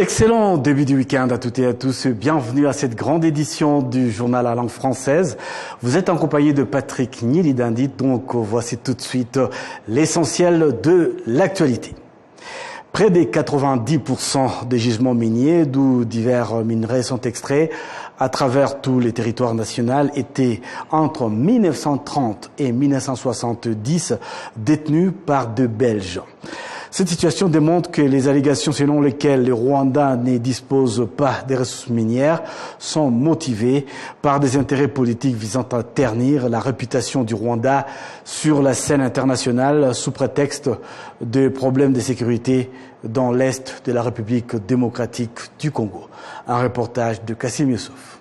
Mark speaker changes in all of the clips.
Speaker 1: Excellent début du week-end à toutes et à tous. Bienvenue à cette grande édition du journal à langue française. Vous êtes en compagnie de Patrick Nyilidandit. Donc voici tout de suite l'essentiel de l'actualité. Près des 90% des gisements miniers, d'où divers minerais sont extraits à travers tous les territoires nationaux, étaient entre 1930 et 1970 détenus par des Belges. Cette situation démontre que les allégations selon lesquelles le Rwanda ne dispose pas des ressources minières sont motivées par des intérêts politiques visant à ternir la réputation du Rwanda sur la scène internationale sous prétexte de problèmes de sécurité dans l'est de la République démocratique du Congo. Un reportage de Kassim Youssouf.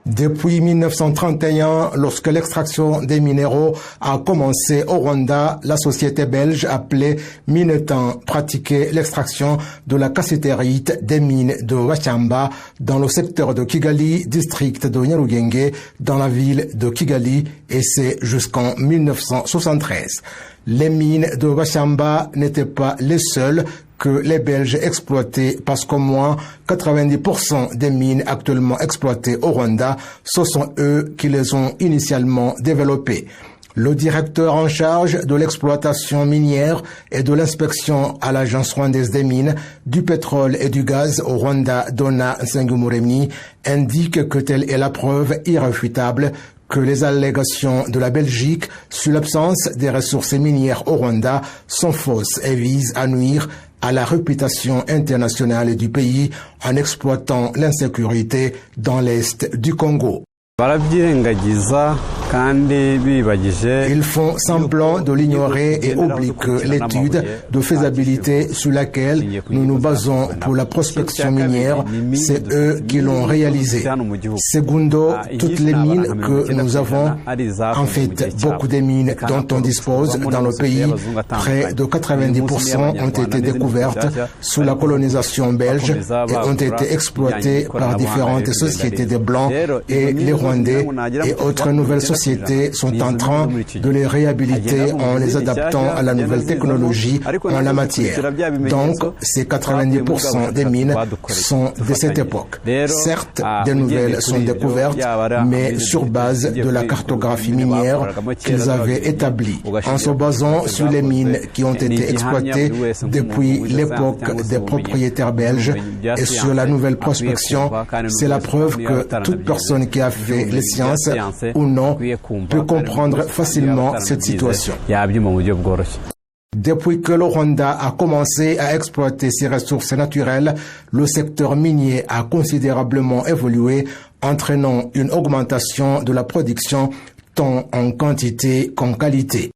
Speaker 2: Depuis 1931, lorsque l'extraction des minéraux a commencé au Rwanda, la société belge appelée Minetan pratiquait l'extraction de la cassiterite des mines de Wachamba dans le secteur de Kigali, district de Nyarugenge, dans la ville de Kigali, et c'est jusqu'en 1973. Les mines de Wachamba n'étaient pas les seules que les Belges exploitaient parce qu'au moins 90% des mines actuellement exploitées au Rwanda, ce sont eux qui les ont initialement développées. Le directeur en charge de l'exploitation minière et de l'inspection à l'Agence rwandaise des mines, du pétrole et du gaz au Rwanda, Donna Nsengumuremyi, indique que telle est la preuve irréfutable que les allégations de la Belgique sur l'absence des ressources minières au Rwanda sont fausses et visent à nuire à la réputation internationale du pays en exploitant l'insécurité dans l'est du Congo. Ils font semblant de l'ignorer et oublient que l'étude de faisabilité sur laquelle nous nous basons pour la prospection minière, c'est eux qui l'ont réalisée. Segundo, toutes les mines que nous avons, en fait, beaucoup des mines dont on dispose dans le pays, près de 90% ont été découvertes sous la colonisation belge et ont été exploitées par différentes sociétés de Blancs et les Rwandais et autres nouvelles sociétés sont en train de les réhabiliter en les adaptant à la nouvelle technologie en la matière. Donc, ces 90% des mines sont de cette époque. Certes, des nouvelles sont découvertes, mais sur base de la cartographie minière qu'ils avaient établie. En se basant sur les mines qui ont été exploitées depuis l'époque des propriétaires belges et sur la nouvelle prospection, c'est la preuve que toute personne qui a fait les sciences ou non peut comprendre facilement cette situation. Depuis que le Rwanda a commencé à exploiter ses ressources naturelles, le secteur minier a considérablement évolué, entraînant une augmentation de la production tant en quantité qu'en qualité.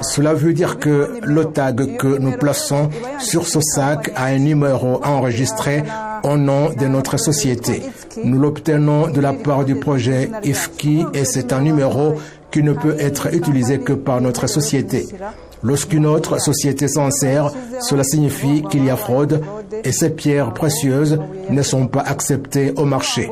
Speaker 2: Cela veut dire que le tag que nous plaçons sur ce sac a un numéro enregistré au nom de notre société. Nous l'obtenons de la part du projet IFKI et c'est un numéro qui ne peut être utilisé que par notre société. Lorsqu'une autre société s'en sert, cela signifie qu'il y a fraude et ces pierres précieuses ne sont pas acceptées au marché.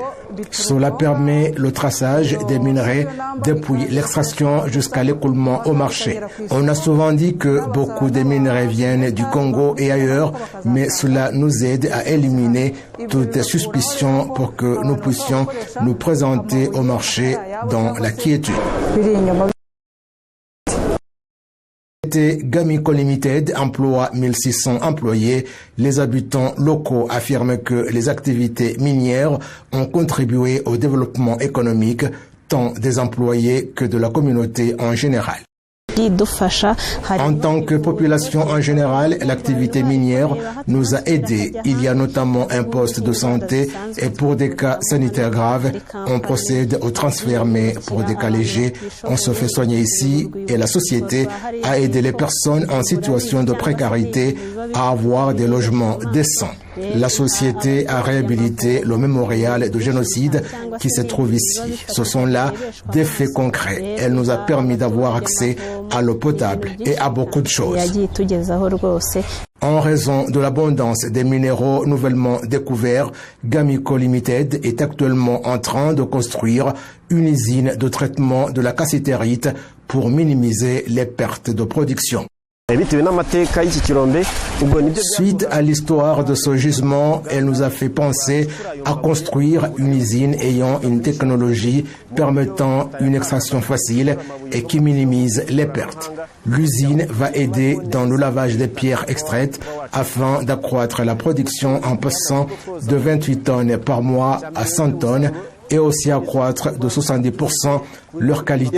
Speaker 2: Cela permet le traçage des minerais depuis l'extraction jusqu'à l'écoulement au marché. On a souvent dit que beaucoup de minerais viennent du Congo et ailleurs, mais cela nous aide à éliminer toute suspicion pour que nous puissions nous présenter au marché dans la quiétude. Gamiko Limited emploie 1600 employés. Les habitants locaux affirment que les activités minières ont contribué au développement économique tant des employés que de la communauté en général. En tant que population en général, l'activité minière nous a aidés. Il y a notamment un poste de santé et pour des cas sanitaires graves, on procède au transfert, mais pour des cas légers, on se fait soigner ici et la société a aidé les personnes en situation de précarité à avoir des logements décents. La société a réhabilité le mémorial de génocide qui se trouve ici. Ce sont là des faits concrets. Elle nous a permis d'avoir accès à l'eau potable et à beaucoup de choses. En raison de l'abondance des minéraux nouvellement découverts, Gamiko Limited est actuellement en train de construire une usine de traitement de la cassiterite pour minimiser les pertes de production. Suite à l'histoire de ce gisement, elle nous a fait penser à construire une usine ayant une technologie permettant une extraction facile et qui minimise les pertes. L'usine va aider dans le lavage des pierres extraites afin d'accroître la production en passant de 28 tonnes par mois à 100 tonnes et aussi accroître de 70% leur qualité.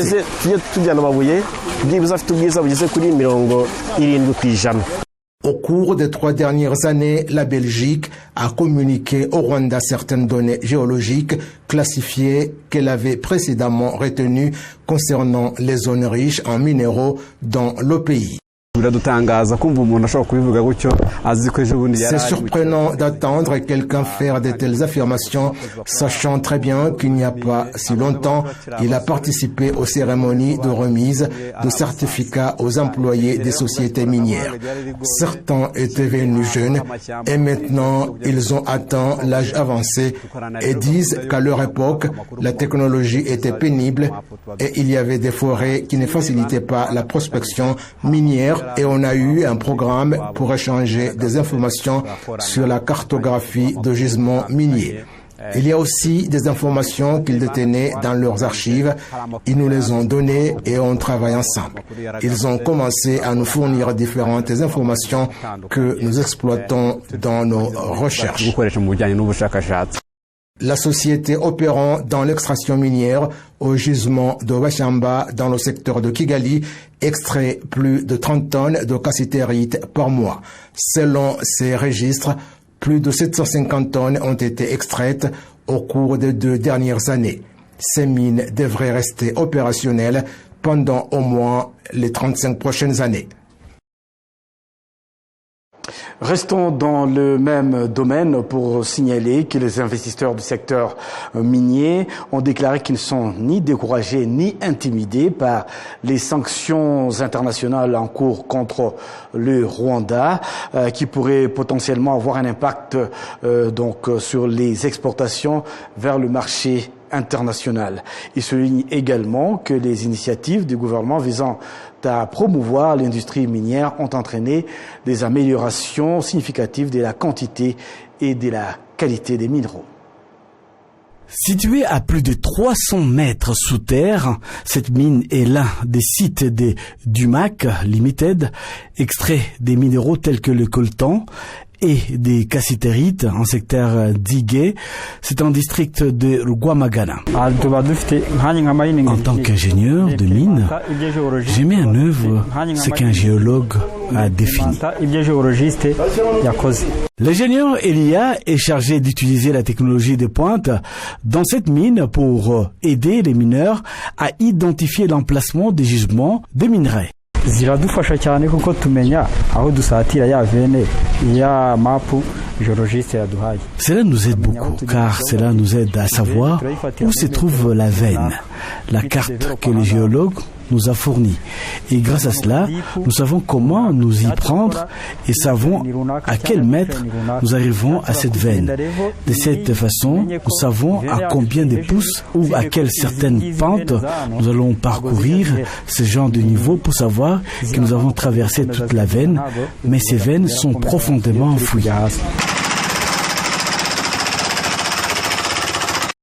Speaker 2: Au cours des 3 dernières années, la Belgique a communiqué au Rwanda certaines données géologiques classifiées qu'elle avait précédemment retenues concernant les zones riches en minéraux dans le pays. C'est surprenant d'entendre quelqu'un faire de telles affirmations, sachant très bien qu'il n'y a pas si longtemps, il a participé aux cérémonies de remise de certificats aux employés des sociétés minières. Certains étaient venus jeunes et maintenant ils ont atteint l'âge avancé et disent qu'à leur époque, la technologie était pénible et il y avait des forêts qui ne facilitaient pas la prospection minière. Et on a eu un programme pour échanger des informations sur la cartographie de gisements miniers. Il y a aussi des informations qu'ils détenaient dans leurs archives. Ils nous les ont données et on travaille ensemble. Ils ont commencé à nous fournir différentes informations que nous exploitons dans nos recherches. La société opérant dans l'extraction minière au gisement de Wachamba dans le secteur de Kigali extrait plus de 30 tonnes de cassitérite par mois. Selon ces registres, plus de 750 tonnes ont été extraites au cours des 2 dernières années. Ces mines devraient rester opérationnelles pendant au moins les 35 prochaines années.
Speaker 1: Restons dans le même domaine pour signaler que les investisseurs du secteur minier ont déclaré qu'ils ne sont ni découragés ni intimidés par les sanctions internationales en cours contre le Rwanda, qui pourraient potentiellement avoir un impact sur les exportations vers le marché international. Il souligne également que les initiatives du gouvernement visant à promouvoir l'industrie minière ont entraîné des améliorations significatives de la quantité et de la qualité des minéraux.
Speaker 3: Située à plus de 300 mètres sous terre, cette mine est l'un des sites de Dumac Limited, extrait des minéraux tels que le coltan et des cassitérites en secteur d'Igué. C'est un district de Rwamagana. En tant qu'ingénieur de mine, j'ai mis en œuvre ce qu'un géologue a défini. L'ingénieur Elia est chargé d'utiliser la technologie de pointe dans cette mine pour aider les mineurs à identifier l'emplacement des gisements de minerais. Cela nous aide beaucoup car cela nous aide à savoir où se trouve la veine, la carte que le géologue nous a fournie. Et grâce à cela, nous savons comment nous y prendre et savons à quel mètre nous arrivons à cette veine. De cette façon, nous savons à combien de pouces ou à quelle certaine pente nous allons parcourir ce genre de niveau pour savoir que nous avons traversé toute la veine, mais ces veines sont profondément enfouies.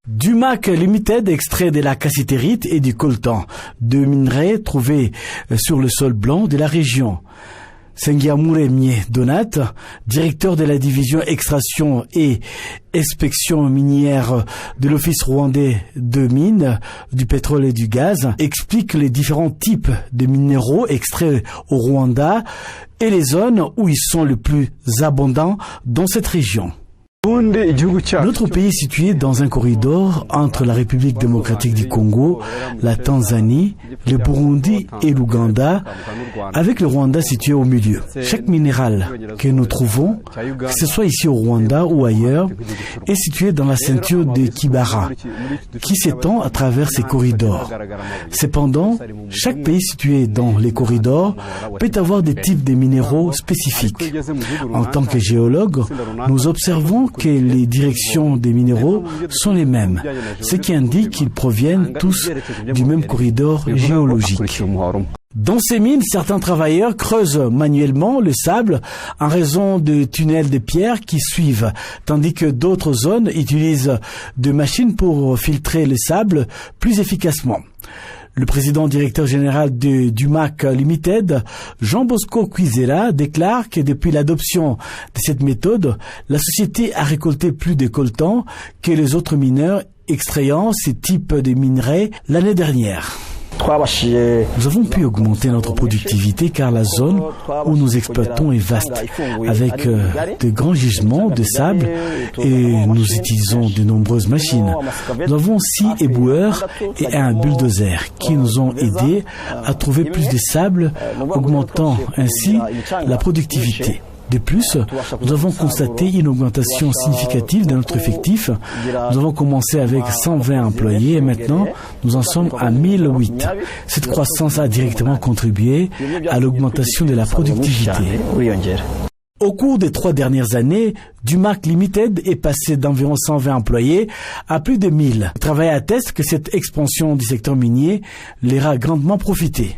Speaker 3: Dumac Limited extrait de la cassitérite et du coltan, 2 minerais trouvés sur le sol blanc de la région. Sengiamure Mie Donat, directeur de la division extraction et inspection minière de l'Office rwandais de mines, du pétrole et du gaz, explique les différents types de minéraux extraits au Rwanda et les zones où ils sont le plus abondants dans cette région. Notre pays est situé dans un corridor entre la République démocratique du Congo, la Tanzanie, le Burundi et l'Ouganda, avec le Rwanda situé au milieu. Chaque minéral que nous trouvons, que ce soit ici au Rwanda ou ailleurs, est situé dans la ceinture de Kibara, qui s'étend à travers ces corridors. Cependant, chaque pays situé dans les corridors peut avoir des types de minéraux spécifiques. En tant que géologue, nous observons que les directions des minéraux sont les mêmes, ce qui indique qu'ils proviennent tous du même corridor géologique. Dans ces mines, certains travailleurs creusent manuellement le sable en raison de tunnels de pierre qui suivent, tandis que d'autres zones utilisent des machines pour filtrer le sable plus efficacement. Le président directeur général de Dumac Limited, Jean Bosco Cuisera, déclare que depuis l'adoption de cette méthode, la société a récolté plus de coltan que les autres mineurs extrayant ce type de minerais l'année dernière. Nous avons pu augmenter notre productivité car la zone où nous exploitons est vaste, avec de grands gisements de sable et nous utilisons de nombreuses machines. Nous avons 6 éboueurs et un bulldozer qui nous ont aidés à trouver plus de sable, augmentant ainsi la productivité. De plus, nous avons constaté une augmentation significative de notre effectif. Nous avons commencé avec 120 employés et maintenant nous en sommes à 1008. Cette croissance a directement contribué à l'augmentation de la productivité. Au cours des 3 dernières années, Dumac Limited est passé d'environ 120 employés à plus de 1000. Le travail atteste que cette expansion du secteur minier leur a grandement profité.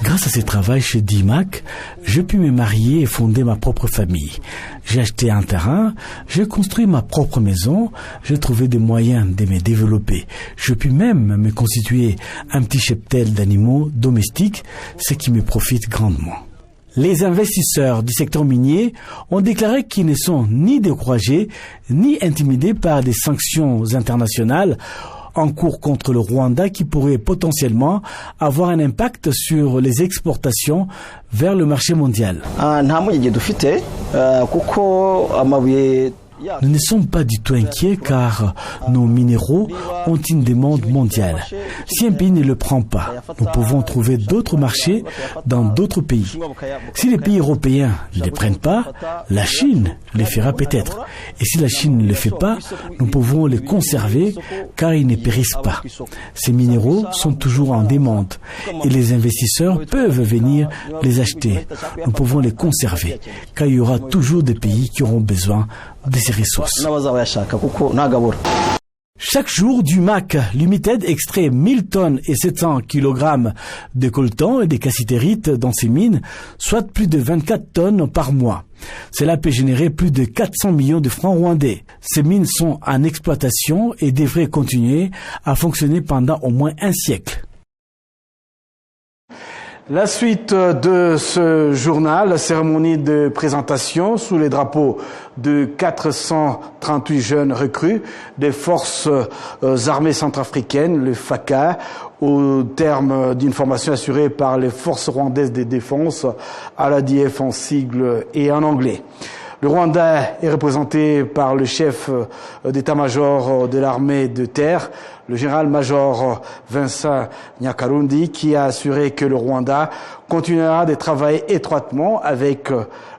Speaker 3: Grâce à ce travail chez Dumac, j'ai pu me marier et fonder ma propre famille. J'ai acheté un terrain, j'ai construit ma propre maison, j'ai trouvé des moyens de me développer. Je puis même me constituer un petit cheptel d'animaux domestiques, ce qui me profite grandement. Les investisseurs du secteur minier ont déclaré qu'ils ne sont ni découragés ni intimidés par des sanctions internationales en cours contre le Rwanda qui pourrait potentiellement avoir un impact sur les exportations vers le marché mondial. Nous ne sommes pas du tout inquiets car nos minéraux ont une demande mondiale. Si un pays ne le prend pas, nous pouvons trouver d'autres marchés dans d'autres pays. Si les pays européens ne les prennent pas, la Chine les fera peut-être. Et si la Chine ne le fait pas, nous pouvons les conserver car ils ne périssent pas. Ces minéraux sont toujours en demande et les investisseurs peuvent venir les acheter. Nous pouvons les conserver car il y aura toujours des pays qui auront besoin de ces ressources. Chaque jour, Dumac Limited extrait 1000 tonnes et 700 kg de coltan et de cassitérite dans ses mines, soit plus de 24 tonnes par mois. Cela peut générer plus de 400 millions de francs rwandais. Ces mines sont en exploitation et devraient continuer à fonctionner pendant au moins un siècle.
Speaker 1: La suite de ce journal, la cérémonie de présentation sous les drapeaux de 438 jeunes recrues des forces armées centrafricaines, le FACA, au terme d'une formation assurée par les forces rwandaises de défense, à l'ADF en sigle et en anglais. Le Rwanda est représenté par le chef d'état-major de l'armée de terre, le général-major Vincent Nyakarundi, qui a assuré que le Rwanda continuera de travailler étroitement avec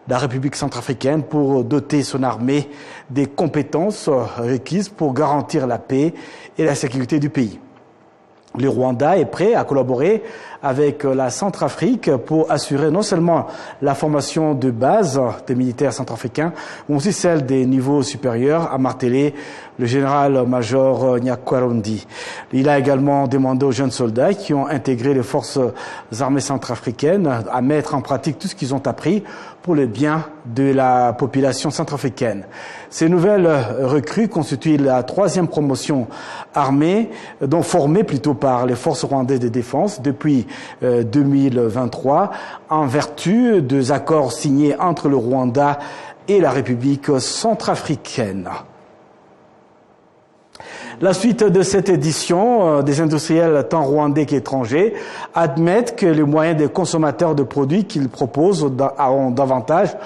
Speaker 1: la République centrafricaine pour doter son armée des compétences requises pour garantir la paix et la sécurité du pays. Le Rwanda est prêt à collaborer avec la Centrafrique pour assurer non seulement la formation de base des militaires centrafricains, mais aussi celle des niveaux supérieurs, a martelé le général-major Nyakarundi. Il a également demandé aux jeunes soldats qui ont intégré les forces armées centrafricaines à mettre en pratique tout ce qu'ils ont appris pour le bien de la population centrafricaine. Ces nouvelles recrues constituent la 3e promotion armée, formée plutôt par les forces rwandaises de défense depuis 2023, en vertu des accords signés entre le Rwanda et la République centrafricaine. La suite de cette édition, des industriels tant rwandais qu'étrangers admettent que les moyens des consommateurs de produits qu'ils proposent ont davantage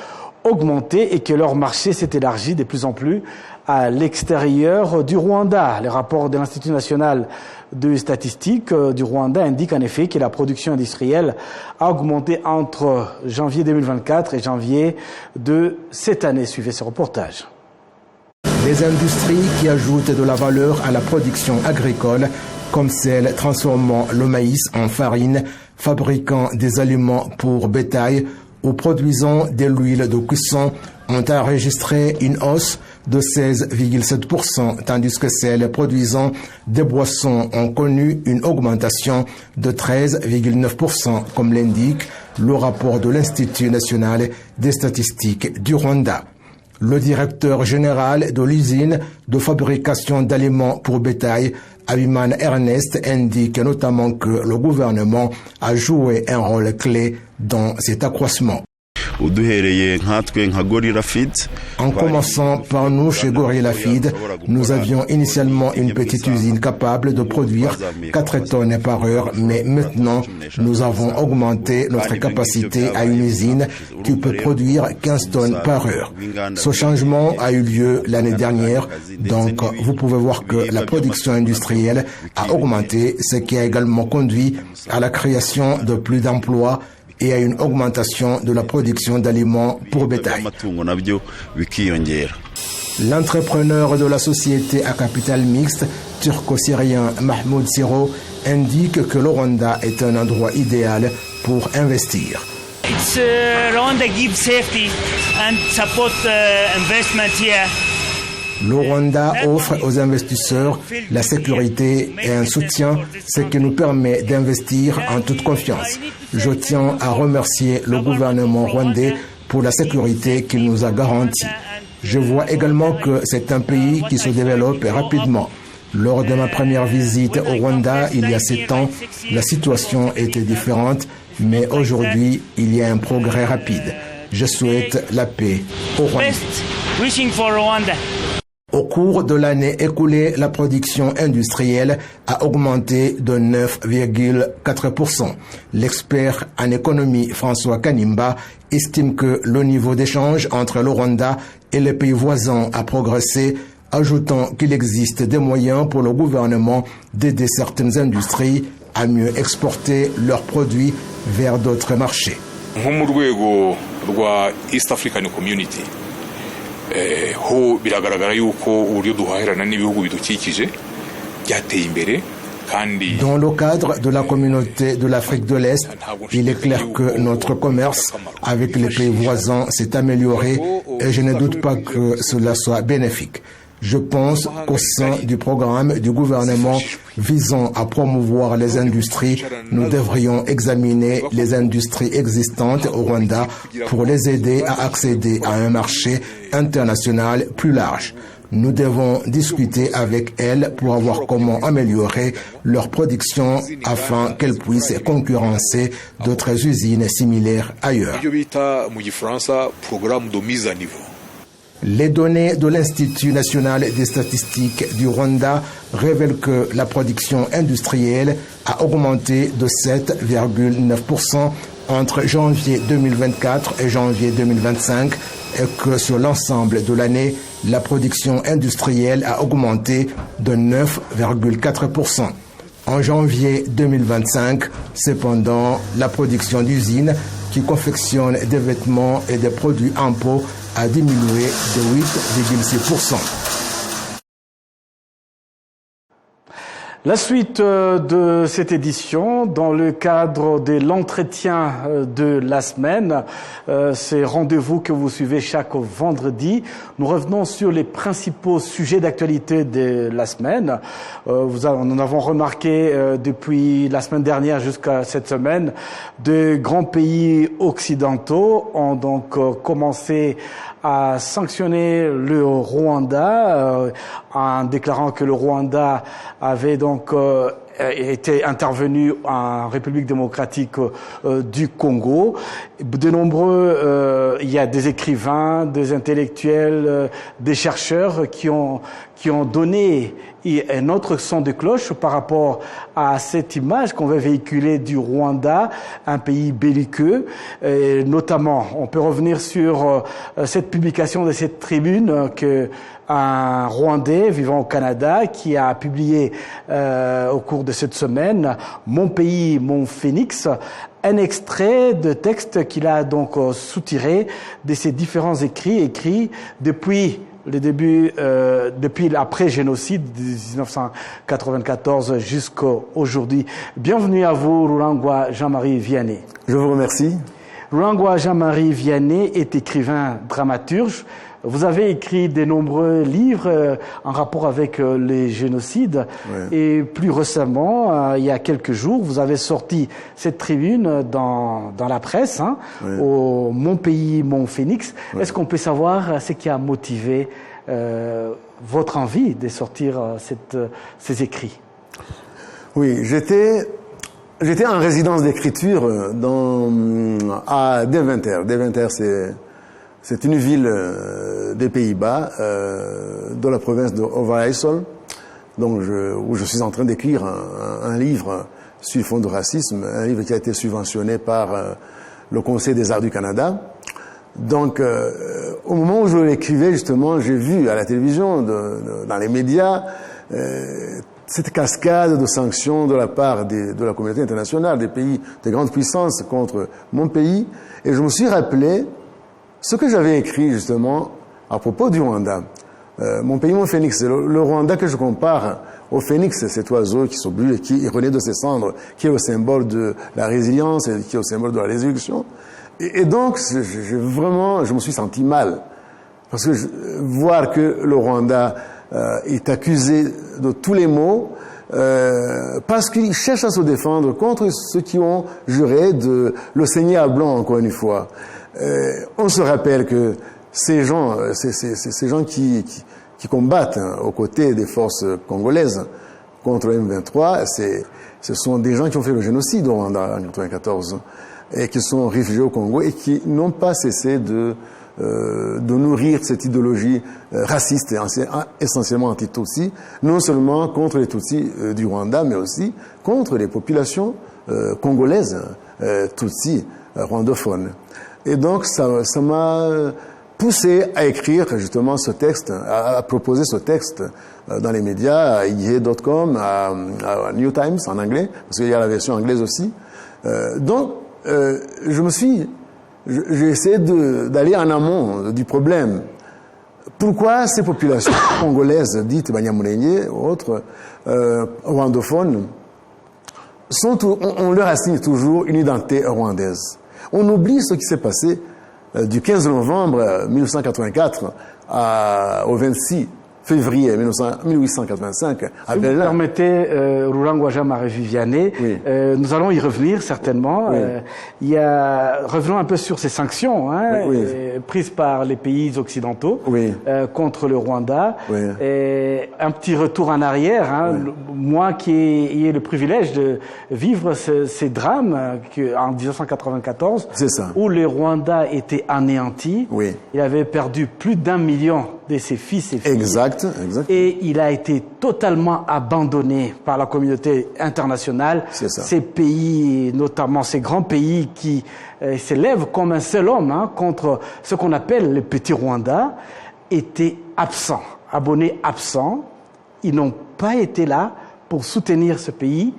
Speaker 1: augmenté et que leur marché s'est élargi de plus en plus à l'extérieur du Rwanda. Les rapports de l'Institut national de statistique du Rwanda indiquent en effet que la production industrielle a augmenté entre janvier 2024 et janvier de cette année. Suivez ce reportage.
Speaker 2: Des industries qui ajoutent de la valeur à la production agricole comme celles transformant le maïs en farine, fabriquant des aliments pour bétail ou produisant de l'huile de cuisson, ont enregistré une hausse de 16,7%, tandis que celles produisant des boissons ont connu une augmentation de 13,9%, comme l'indique le rapport de l'Institut national des statistiques du Rwanda. Le directeur général de l'usine de fabrication d'aliments pour bétail, Habimana Ernest, indique notamment que le gouvernement a joué un rôle clé dans cet accroissement. En commençant par nous chez Gorilla Feed, nous avions initialement une petite usine capable de produire 4 tonnes par heure, mais maintenant nous avons augmenté notre capacité à une usine qui peut produire 15 tonnes par heure. Ce changement a eu lieu l'année dernière, donc vous pouvez voir que la production industrielle a augmenté, ce qui a également conduit à la création de plus d'emplois et à une augmentation de la production d'aliments pour bétail. L'entrepreneur de la société à capital mixte turco-syrien Mahmoud Siro indique que le Rwanda est un endroit idéal pour investir.
Speaker 4: Rwanda gives safety and support investment here.
Speaker 2: Le Rwanda offre aux investisseurs la sécurité et un soutien, ce qui nous permet d'investir en toute confiance. Je tiens à remercier le gouvernement rwandais pour la sécurité qu'il nous a garantie. Je vois également que c'est un pays qui se développe rapidement. Lors de ma première visite au Rwanda, il y a 7 ans, la situation était différente, mais aujourd'hui, il y a un progrès rapide. Je souhaite la paix au Rwanda. Au cours de l'année écoulée, la production industrielle a augmenté de 9,4%. L'expert en économie François Kanimba estime que le niveau d'échange entre le Rwanda et les pays voisins a progressé, ajoutant qu'il existe des moyens pour le gouvernement d'aider certaines industries à mieux exporter leurs produits vers d'autres marchés.
Speaker 5: East African Community. Ho biragaragara yuko uburyo duhahirana n'ibihugu bidukikije byateye imbere.
Speaker 2: Dans le cadre de la communauté de l'Afrique de l'Est, il est clair que notre commerce avec les pays voisins s'est amélioré et je ne doute pas que cela soit bénéfique. Je pense qu'au sein du programme du gouvernement visant à promouvoir les industries, nous devrions examiner les industries existantes au Rwanda pour les aider à accéder à un marché international plus large. Nous devons discuter avec elles pour voir comment améliorer leur production afin qu'elles puissent concurrencer d'autres usines similaires ailleurs. Les données de l'Institut national des statistiques du Rwanda révèlent que la production industrielle a augmenté de 7,9% entre janvier 2024 et janvier 2025 et que sur l'ensemble de l'année, la production industrielle a augmenté de 9,4%. En janvier 2025, cependant, la production d'usines qui confectionnent des vêtements et des produits en peau a diminué de 8,6%.
Speaker 1: La suite de cette édition, dans le cadre de l'entretien de la semaine, ces rendez-vous que vous suivez chaque vendredi, nous revenons sur les principaux sujets d'actualité de la semaine. Nous en avons remarqué depuis la semaine dernière jusqu'à cette semaine, de grands pays occidentaux ont donc commencé à sanctionner le Rwanda en déclarant que le Rwanda avait donc était intervenu en République démocratique du Congo. De nombreux, il y a des écrivains, des intellectuels, des chercheurs qui ont donné un autre son de cloche par rapport à cette image qu'on veut véhiculer du Rwanda, un pays belliqueux. Et notamment, on peut revenir sur cette publication de cette tribune que un Rwandais vivant au Canada qui a publié au cours de cette semaine « Mon pays, mon phénix », un extrait de texte qu'il a donc soutiré de ses différents écrits depuis le début, depuis l'après-génocide de 1994 jusqu'à aujourd'hui. Bienvenue à vous, Rurangwa Jean-Marie Vianney.
Speaker 6: Je vous remercie.
Speaker 1: Rurangwa Jean-Marie Vianney est écrivain dramaturge. Vous avez écrit de nombreux livres en rapport avec les génocides. Ouais. Et plus récemment, il y a quelques jours, vous avez sorti cette tribune dans la presse, hein, ouais. Au Mon Pays, Mon Phénix. Ouais. Est-ce qu'on peut savoir ce qui a motivé votre envie de sortir ces écrits?
Speaker 6: Oui, j'étais en résidence d'écriture à Deventer. Deventer, c'est une ville des Pays-Bas, de la province de Overijssel, donc où je suis en train d'écrire un livre sur le fond de racisme, un livre qui a été subventionné par le Conseil des arts du Canada. Donc, au moment où je l'écrivais, justement, j'ai vu à la télévision, dans les médias, cette cascade de sanctions de la part de la communauté internationale, des pays, des grandes puissances contre mon pays, et je me suis rappelé ce que j'avais écrit justement à propos du Rwanda. Mon pays, mon phénix, c'est le Rwanda que je compare au phénix, cet oiseau qui s'oublie et qui renaît de ses cendres, qui est le symbole de la résilience et qui est le symbole de la résurrection. Et donc, je me suis senti mal. Parce que voir que le Rwanda est accusé de tous les maux, parce qu'il cherche à se défendre contre ceux qui ont juré de le saigner à blanc, encore une fois. On se rappelle que ces gens qui combattent aux côtés des forces congolaises contre le M23, ce sont des gens qui ont fait le génocide au Rwanda en 1994 et qui sont réfugiés au Congo et qui n'ont pas cessé de nourrir cette idéologie raciste et essentiellement anti-Tutsi, non seulement contre les Tutsis du Rwanda, mais aussi contre les populations congolaises Tutsis rwandophones. Et donc, ça m'a poussé à écrire justement ce texte, à proposer ce texte dans les médias, à IE.com, à New Times en anglais, parce qu'il y a la version anglaise aussi. Donc, j'ai essayé d'aller en amont du problème. Pourquoi ces populations congolaises, dites Banyamulenge ou autres, rwandophones, on leur assigne toujours une identité rwandaise. On oublie ce qui s'est passé du 15 novembre 1984 au 26 février 1885.
Speaker 1: Si vous me permettez, Rurangwa Jean-Marie Vianney, oui. Nous allons y revenir certainement. Oui. Revenons un peu sur ces sanctions prises par les pays occidentaux contre le Rwanda. Oui. Et un petit retour en arrière. Moi qui ai le privilège de vivre ces drames en 1994, où le Rwanda était anéanti. Oui. Il avait perdu plus d'1 million de ses fils et filles.
Speaker 6: Exact.
Speaker 1: Et il a été totalement abandonné par la communauté internationale. Ces pays, notamment ces grands pays qui s'élèvent comme un seul homme contre ce qu'on appelle le petit Rwanda, étaient absents, abonnés absents. Ils n'ont pas été là pour soutenir ce pays.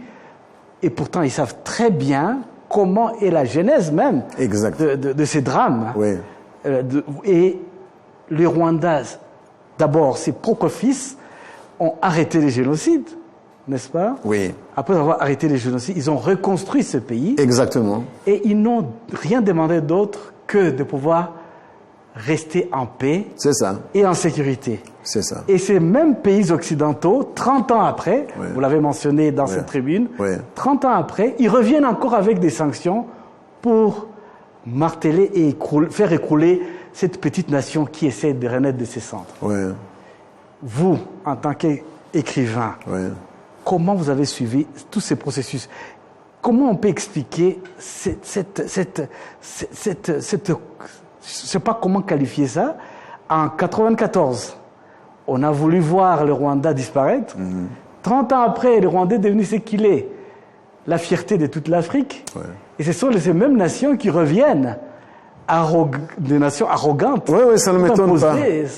Speaker 1: Et pourtant, ils savent très bien comment est la genèse même de ces drames. Oui. Et les Rwandais, d'abord, ses propres fils ont arrêté les génocides, n'est-ce pas? Oui. Après avoir arrêté les génocides, ils ont reconstruit ce pays.
Speaker 6: Exactement.
Speaker 1: Et ils n'ont rien demandé d'autre que de pouvoir rester en paix.
Speaker 6: C'est ça.
Speaker 1: Et en sécurité.
Speaker 6: C'est ça.
Speaker 1: Et ces mêmes pays occidentaux, 30 ans après, vous l'avez mentionné dans cette tribune, 30 ans après, ils reviennent encore avec des sanctions pour marteler et faire écrouler cette petite nation qui essaie de renaître de ses cendres. Vous, en tant qu'écrivain, comment vous avez suivi tous ces processus? Comment on peut expliquer je ne sais pas comment qualifier ça. En 1994, on a voulu voir le Rwanda disparaître. 30 ans après, le Rwanda est devenu ce qu'il est. La fierté de toute l'Afrique. Et ce sont ces mêmes nations qui reviennent, des nations arrogantes.
Speaker 6: Ça ne m'étonne pas.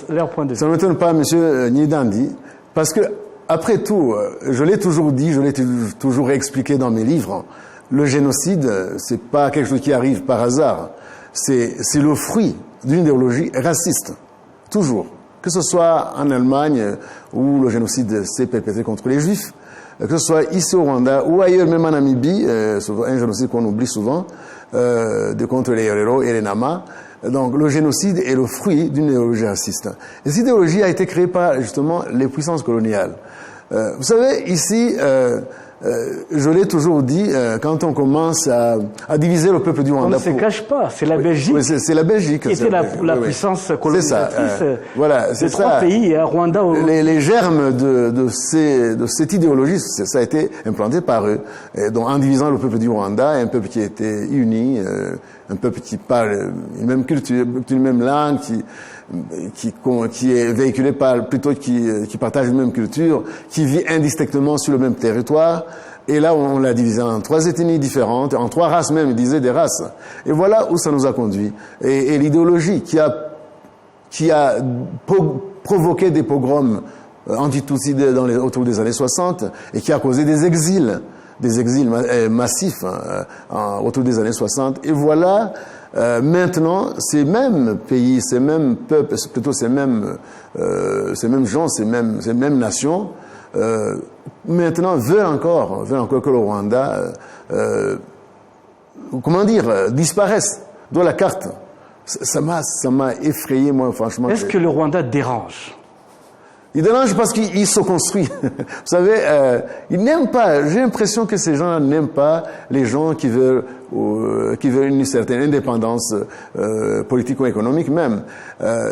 Speaker 1: Leur point de vue.
Speaker 6: Ça ne m'étonne pas, M. Nidandi, parce que, après tout, je l'ai toujours dit, je l'ai toujours expliqué dans mes livres, le génocide, c'est pas quelque chose qui arrive par hasard. C'est le fruit d'une idéologie raciste. Toujours. que ce soit en Allemagne où le génocide s'est perpétré contre les Juifs, que ce soit ici au Rwanda ou ailleurs, même en Namibie, un génocide qu'on oublie souvent, contre les Herero et les Nama. Donc le génocide est le fruit d'une idéologie raciste. Et cette idéologie a été créée par justement les puissances coloniales. Vous savez, ici, je l'ai toujours dit, quand on commence à diviser le peuple du Rwanda...
Speaker 1: On ne se cache pas, c'est la Belgique.
Speaker 6: Oui, c'est la Belgique.
Speaker 1: Qui était la puissance colonisatrice
Speaker 6: voilà,
Speaker 1: de trois pays, Rwanda...
Speaker 6: Les germes de cette idéologie, ça a été implanté par eux. Et donc, en divisant le peuple du Rwanda, un peuple qui était uni, un peuple qui parle une même culture, une même langue, qui est véhiculé par, plutôt qui partage une même culture, qui vit indistinctement sur le même territoire. Et là, on l'a divisé en 3 ethnies différentes, en 3 races même, il disait des races. Et voilà où ça nous a conduit. Et l'idéologie qui a provoqué des pogroms anti-Tutsis autour des années 60 et qui a causé des exils massifs autour des années 60. Et voilà, maintenant, ces mêmes pays, ces mêmes peuples, plutôt ces mêmes gens, ces mêmes nations, maintenant veulent encore que le Rwanda, disparaisse de la carte. Ça m'a effrayé, moi, franchement.
Speaker 1: Est-ce que le Rwanda dérange?
Speaker 6: Il dérange parce qu'il se construit. Vous savez, il n'aime pas. J'ai l'impression que ces gens n'aiment pas les gens qui veulent une certaine indépendance politique ou économique même.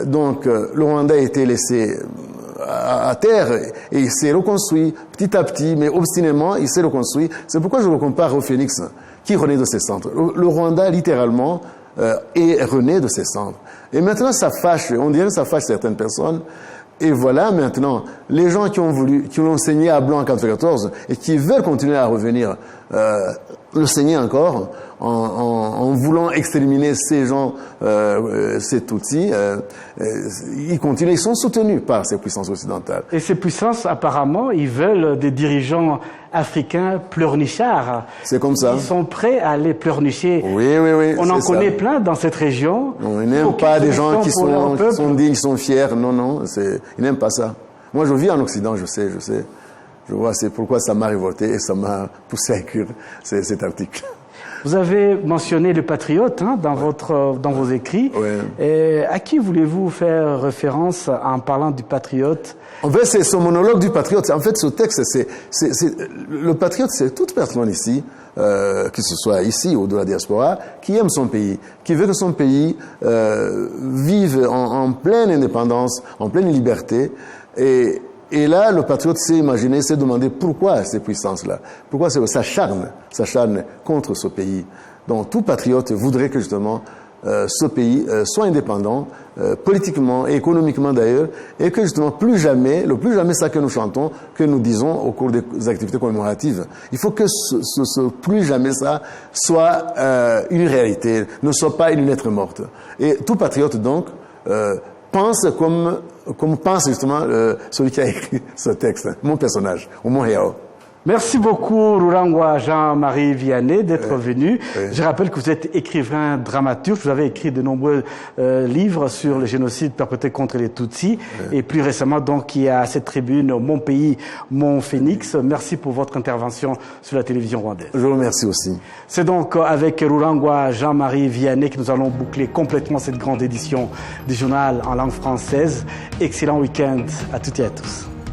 Speaker 6: Donc, le Rwanda a été laissé à terre et il s'est reconstruit petit à petit, mais obstinément, il s'est reconstruit. C'est pourquoi je le compare au phénix qui renaît de ses cendres. Le Rwanda, littéralement, est rené de ses cendres. Et maintenant, ça fâche. On dirait que ça fâche certaines personnes. Et voilà maintenant, les gens qui ont saigné à blanc en 1994 et qui veulent continuer à revenir le saigner encore en voulant exterminer ces gens, ces Tutsis, ils continuent, ils sont soutenus par ces puissances occidentales.
Speaker 1: Et ces puissances, apparemment, ils veulent des dirigeants africains pleurnichards.
Speaker 6: C'est comme ça.
Speaker 1: Ils sont prêts à aller pleurnicher.
Speaker 6: Oui.
Speaker 1: On en connaît plein dans cette région.
Speaker 6: Non, ils n'aiment pas des gens qui sont dignes, qui sont fiers. Non, ils n'aiment pas ça. Moi, je vis en Occident, je sais. Je vois, c'est pourquoi ça m'a révolté et ça m'a poussé à écrire cet article.
Speaker 1: Vous avez mentionné le patriote dans vos écrits.
Speaker 6: Ouais.
Speaker 1: Et à qui voulez-vous faire référence en parlant du patriote?
Speaker 6: En fait, c'est ce monologue du patriote. En fait, ce texte, le patriote, c'est toute personne ici, que ce soit ici ou de la diaspora, qui aime son pays, qui veut que son pays vive en pleine indépendance, en pleine liberté. Et là, le patriote s'est demandé pourquoi ces puissances-là, pourquoi s'acharne contre ce pays. Donc, tout patriote voudrait que justement ce pays soit indépendant, politiquement et économiquement d'ailleurs, et que justement le plus jamais ça que nous chantons, que nous disons au cours des activités commémoratives. Il faut que ce plus jamais ça soit une réalité, ne soit pas une lettre morte. Et tout patriote donc pense comme pense justement celui qui a écrit ce texte, mon personnage, ou mon héros.
Speaker 1: Merci beaucoup, Rurangwa Jean-Marie Vianney, d'être venu. Je rappelle que vous êtes écrivain dramaturge. Vous avez écrit de nombreux livres sur le génocide perpétré contre les Tutsis. Et plus récemment, donc, il y a cette tribune « Mon pays, mon phénix ». Merci pour votre intervention sur la télévision rwandaise.
Speaker 6: Je vous remercie aussi.
Speaker 1: C'est donc avec Rurangwa Jean-Marie Vianney que nous allons boucler complètement cette grande édition du journal en langue française. Excellent week-end à toutes et à tous.